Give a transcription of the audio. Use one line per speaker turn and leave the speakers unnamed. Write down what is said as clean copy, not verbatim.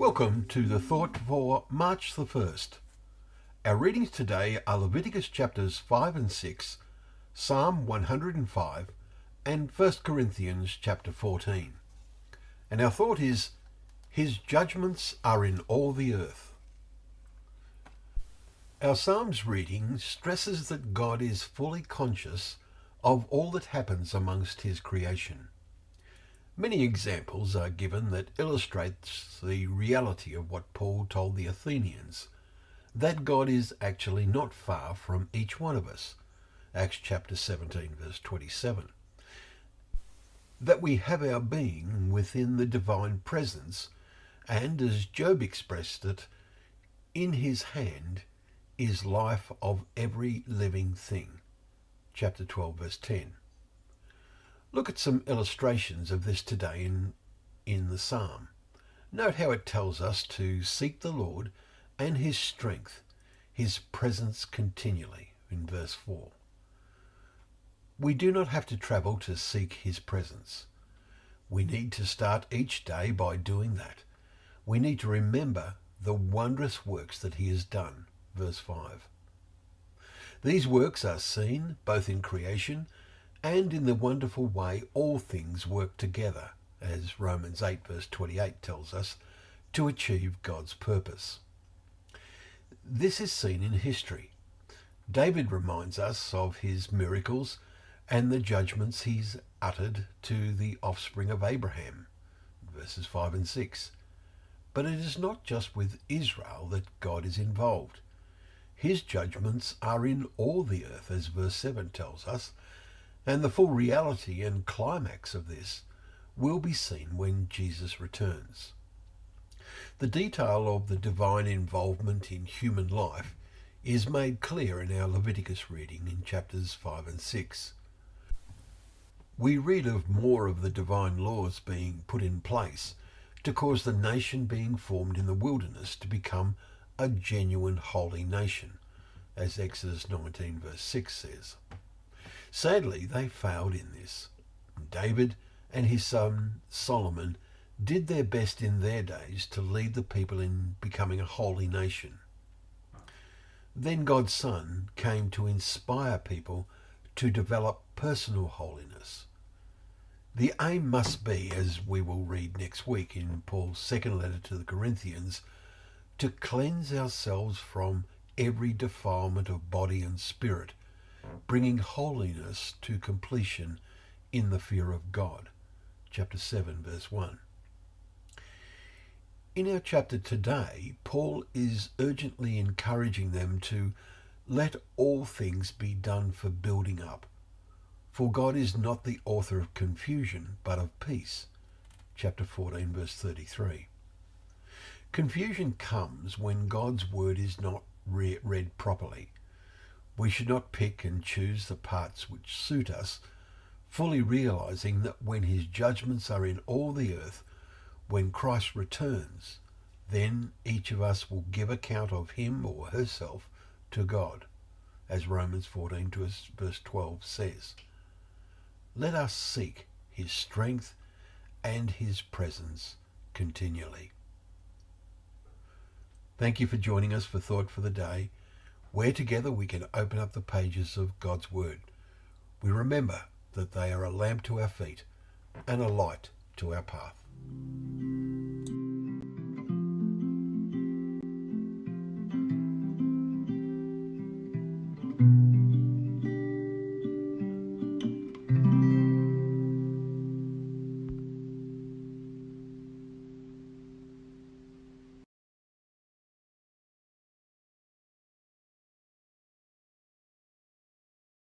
Welcome to the Thought for March the 1st. Our readings today are Leviticus chapters 5 and 6, Psalm 105, and 1 Corinthians chapter 14. And our thought is, His judgments are in all the earth. Our Psalms reading stresses that God is fully conscious of all that happens amongst His creation. Many examples are given that illustrates the reality of what Paul told the Athenians, that God is actually not far from each one of us. Acts chapter 17 verse 27. That we have our being within the divine presence, and as Job expressed it, in his hand is life of every living thing. Chapter 12 verse 10. Look at some illustrations of this today in the psalm. Note how it tells us to seek the Lord and His strength, His presence continually, in verse 4. We do not have to travel to seek His presence. We need to start each day by doing that. We need to remember the wondrous works that He has done, verse 5. These works are seen both in creation and in the wonderful way all things work together, as Romans 8 verse 28 tells us, to achieve God's purpose. This is seen in history. David reminds us of his miracles and the judgments he's uttered to the offspring of Abraham, verses 5 and 6. But it is not just with Israel that God is involved. His judgments are in all the earth, as verse 7 tells us, and the full reality and climax of this will be seen when Jesus returns. The detail of the divine involvement in human life is made clear in our Leviticus reading in chapters 5 and 6. We read of more of the divine laws being put in place to cause the nation being formed in the wilderness to become a genuine holy nation, as Exodus 19 verse 6 says. Sadly, they failed in this. David and his son Solomon did their best in their days to lead the people in becoming a holy nation. Then God's Son came to inspire people to develop personal holiness. The aim must be, as we will read next week in Paul's second letter to the Corinthians, to cleanse ourselves from every defilement of body and spirit, bringing holiness to completion in the fear of God. Chapter 7 verse 1. In our chapter today, Paul is urgently encouraging them to let all things be done for building up. For God is not the author of confusion, but of peace. Chapter 14 verse 33. Confusion comes when God's word is not read properly. We should not pick and choose the parts which suit us, fully realizing that when His judgments are in all the earth, when Christ returns, then each of us will give account of him or herself to God, as Romans 14 verse 12 says. Let us seek His strength and His presence continually. Thank you for joining us for Thought for the Day, where together we can open up the pages of God's Word. We remember that they are a lamp to our feet and a light to our path.